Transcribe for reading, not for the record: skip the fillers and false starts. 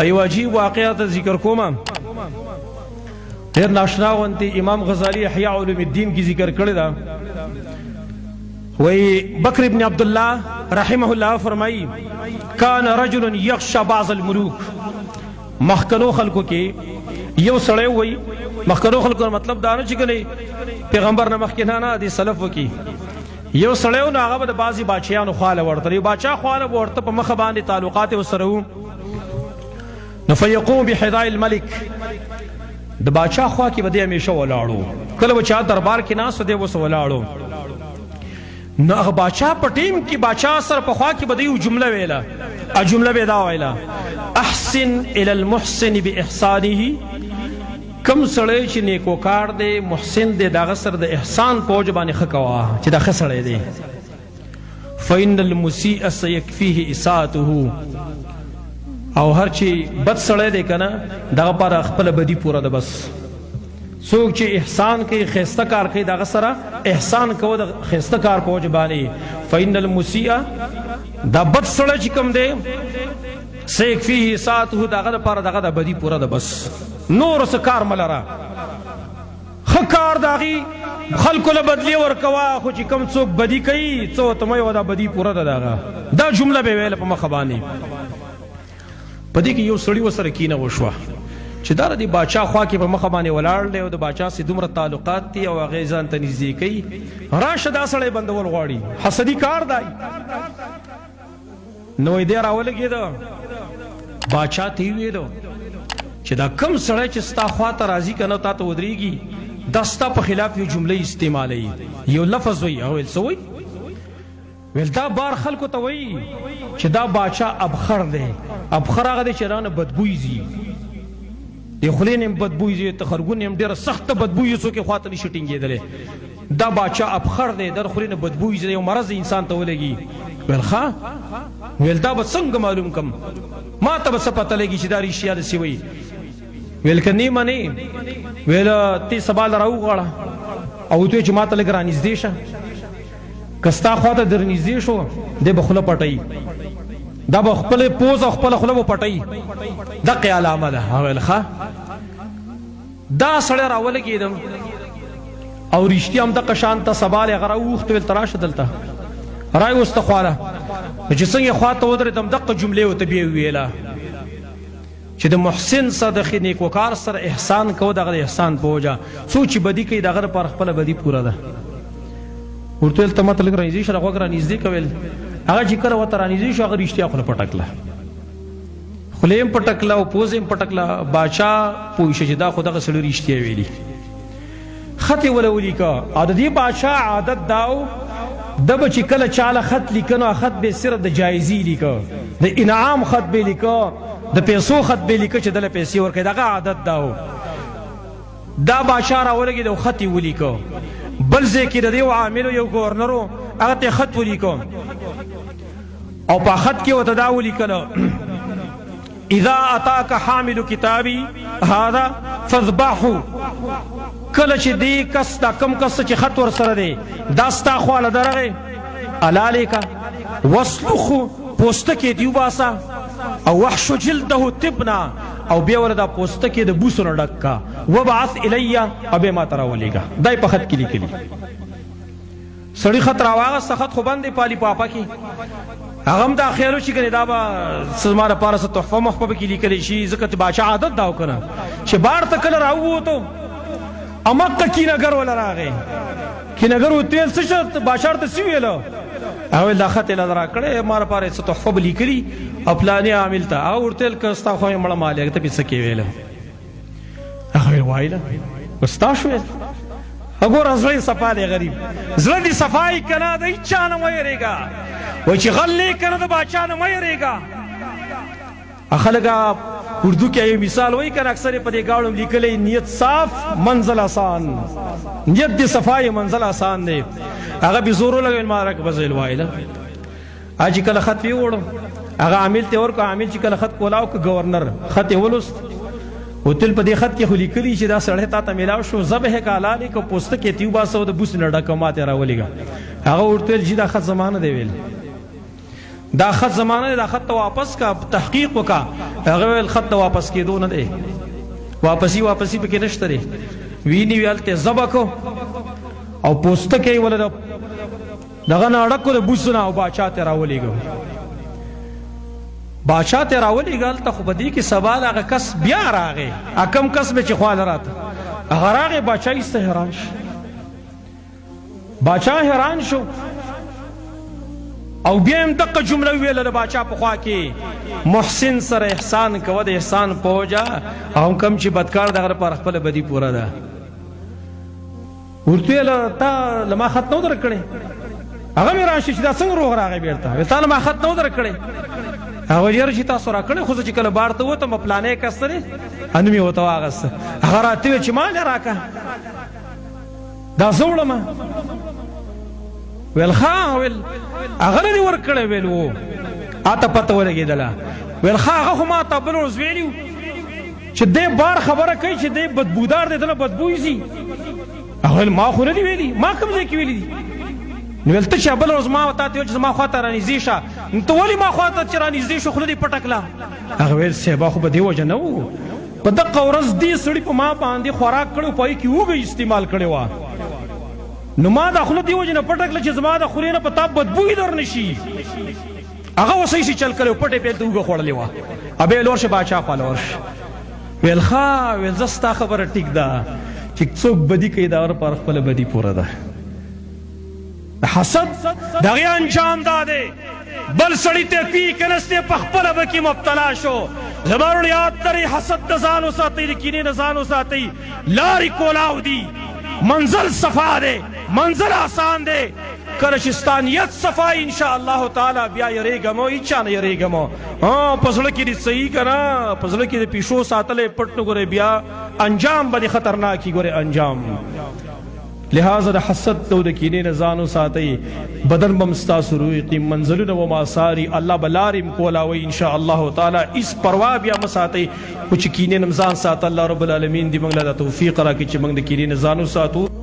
ایو عجیب واقعات ذکر کوما ډیر ناشنا غونتی امام غزالی احیاء علوم الدین کی ذکر کړی دا وی بکر ابن عبداللہ رحمه اللہ فرمائی کان رجل یخشى بعض الملوک مخکنو خلقو کی یو سڑے ہوئی مخکنو خلقو مطلب دانا چکلی پیغمبر نمخکنانا دی سلفو کی یو سڑے ہو نا آغا دا بازی باچیانو خوالا ورطا یو باچا خوالا ورطا پا مخبان دی تعلقات و سرہو نفیقون بحضاء الملک دا باچا خواہ کی بدے ہمیشہ ولاڑو کل بچا دربار کی ناس دے وہ سولاڑو نو اغا باچا پا ٹیم کی باچا سر پا خواہ کی بدے جملہ ویلا جملہ بیدا ویلا احسن الى المحسن بی احسانی کم سڑے چی نیکوکار دے محسن دے دا غصر دے احسان پوج بانی خکوا چی دا خسڑے دے فإن المسیء سیکفیہ اساعتہو او ہر چی بد سڑے دے کنا دا پار اخپل بدی پورا دا بس سوک چی احسان کی خیستکار کی دا غصر احسان کو دا خیستکار پوج بانی فإن المسیء دا بد سڑے چی کم دے سیکفیہ اساعتہو دا غد پار دا غد بدی پورا دا بس نور سکار ملرا خکار داغی خلقو لبدلی ورکوا خوچی کم سوک بدی کئی چو تمہیں ودا بدی پورا دا داغا دا جملہ بے ویل پا مخبانی پدی کی یو سڑی و سرکینہ وشوا چی دار دی باچا خواہ کی پا مخبانی ولار لے و دا باچا سی دمر تعلقات تی او غیزان تنیزی کئی راش دا سڑے بندول غواری حسدی کار دائی نوی دیر آولگی دا باچا تیوی دا چی دا کم سڑے چی ستا خواتا راضی کنو تا تو ودریگی دستا پا خلاف یو جملے استعمالی یو لفظ ہوئی اویل سوئی ویل دا بار خلکو تا وئی چی دا باچا ابخر دے ابخر آگا دے چران بدبوئی زی دے خلینیم بدبوئی زی تخرگونیم دیر سخت بدبوئی سو کے خواتا نہیں شٹنگی دلے دا باچا ابخر دے در خلین بدبوئی زی مرض انسان تا ولگی ویل خواہ ویل دا بسنگ معلوم کم ما تا بس پتا لگی چی داری شیاد سی وئی ویل کنی منی ویل تی سبال راو غاڑا او توی چی ما تا لگ را نزدیشا کستا خواتا در نزدیشو دے بخلا پٹائی دا بخپل پوز اخپل خلا با پٹائی دا قیال آمد ویل خواہ دا سڑے راو لگی دم او رشتی هم دا قشانتا سبال اگر اوخت ویل تراش دلتا رای استخوالا جسنگ خواتا ودر دم دق جملے و تبیه ویلا چی دا محسن سا دا خی نیکوکار سر احسان کو دا غد احسان پوجا سو چی بدی کئی دا غد پر خپل بدی پورا دا ورطویل تمت لگ رانیزی شر اگوگ رانیزی کویل اگا چی کر وطا رانیزی شو اگر رشتی خل پٹکلا خلیم پٹکلا و پوزیم پٹکلا باچا پویش چی دا خدا غسل رشتی ویلی خط ولولی کا عادتی باچا عادت داو دب چی کل چالا خط لکنو خط بے صرف دا جائزی لکا دا انعام خط بے لکا دا پیسو خط بے لکا چی دل پیسی ورکا دا عادت داو دا باشا راولگی دا خطی ولیکا بلزے کی دا دیو عاملو یو گورنرو اگر خط ولیکا او پا خط کی وطا دا ولیکا اذا اتاک حامل کتابی هذا فضباحو کل چی دی کس دا کم کس چی خط ور سر دے داستا خوال درغے علالے کا وصلخو پوستکی دیو باسا او وحشو جلدہو تبنا او بیور دا پوستکی دا بوسن ڈکا وبعث الیہ ابے ما تراولی گا دائی پا خط کلی کلی سڑی خط راواغا سخط خوبان دے پالی پاپا کی اغم دا خیرو چی کنی دا با سزمارا پارا سا تحفہ محبب کلی کلی شی زکت باچا عادت داو کنا چی بار تکل راو تو امکا کی نگر والا راغے کی نگر ہوتیل سشت باشار تسیویلو اویل دا خط الادرا کڑے مارا پارے سا تحفہ بلی کری اپلانی عامل تا او ارتیل کستا خواہی مڑا مالی اگتا پی سکی ویلو اویل وائلہ استاشویل اگور ازلی صفا دے غریب زلی صفائی کنا دا ایچانا ویرے گا وچی غلی کنا دا باچانا ویرے گا اخلقا اردو کیا یہ مثال ہوئی کر اکثر پدے گاڑم لکلے نیت صاف منزل آسان نیت دی صفائی منزل آسان دے اگا بھی زورو لگا المارک بزیل وائلہ آجی کل خط بھی اوڑو اگا عامل تے اور کا عامل چی کل خط کولاو کا گورنر خط ولست و تل پدے خط کی خلی کری چی دا سڑھے تا تا ملاو شو زبہ کا لالی کا پوستکی تیوبا سو دا بوس نڑا کماتے راولی گا اگا اورتویل جی دا خط زمان دے ویل دا خط زمانه دا خط واپس کا تحقیق وکا هغه ویل خط واپس کېدو نه دی واپسی پکې نشته دی ویني ویلته زبکو او پوسټه کې ول دغه نه اړکو د بوسونه او باچا ته راولېګو باچا ته راولېګل ته خو بدی کې سوال هغه کس بیا راغی کم کس به چې خواله راته هغه راغی باچا یې حیران شو باچا حیران شو او بیا هم دغه جمله ویله د باچا په خوا کې محسن سره احسان کوه د احسان پوجا او کم چې بدکار دغه پر خپل بدی پوره ده ورته له تا لما خط نو درکړي هغه مې راشي چې دا څنګه روغ راغی بیرته تا لما خط نو درکړي هغه یې چې تاسو راکړي خو چې کله بارته وته م پلانې کسره ان می وته واغس هغه راته چې ما نه راکا دا زوړم ویل ښا ویل هغه نه ورکړی ویل و اته پته ولګېدله ویل ښا هغه خو ما ته بل ورځ ویلي چې دی بار خبره کوي چې دی بدبودار دی دله بدبو ایزي هغه ویل ما خو نه دي ویلي ما کوم ځای کې ویلي دي نو ویل ته چې بل ورځ ما ورته ویل چې زما خوا ته رانږدې شه نو ته ولې ما خوا ته چې رانږدې شو خوله دې پټه کړه هغه ویل صاحبه خو په دې وجه نه و په دغه ورځ دې سړي په ما باندې خوراک کړی په هغې کې اوږه استعمال کړې وه نو ما دا خوله دې وجې نه پټه کړه چې زما د خولې نه په تا بدبوی در نه شي هغه اوس ایسې چل کړی و پټې پې ته اوږه خوړلې وه بیا یې لور شه باچا خواله ورشه ویل ښه ویل زه ستا خبره ټیک ده چې څوک بدي کوي د هغه پر خپله بدي پوره ده حسد دغه انجام دا دی بل سړی ته پی کنسته په خپله به کې مبتلا شو زما ورونه یاد لرئ حسد د ځان وساتئ د کینې نه ځان وساتئ لارې کولاو دي منزل صفا دی منزل آسان دی کله چې ستا نیت صفا ان شاء الله تعالی بیا یریږم او هیچا نه یریږم په زړه کې دې صحیح که نه په زړه کې د پیشو ساتلی پټ نه ګورې بیا انجام به دې خطرناک وي ګورې انجام لہذا د حسد تو د کینې نه ځان وساتئ بدن به م ستاسو رویقي منزلونه به ماساري الله به لارې م کولاوئ ان شاء الله تعالی هېڅ پروا بیا مه ساتئ خو چې کینې نه م ځان ساته الله رب العالمین دې موږ له دا توفیق راکړي چې موږ د کینې نه ځان وساتو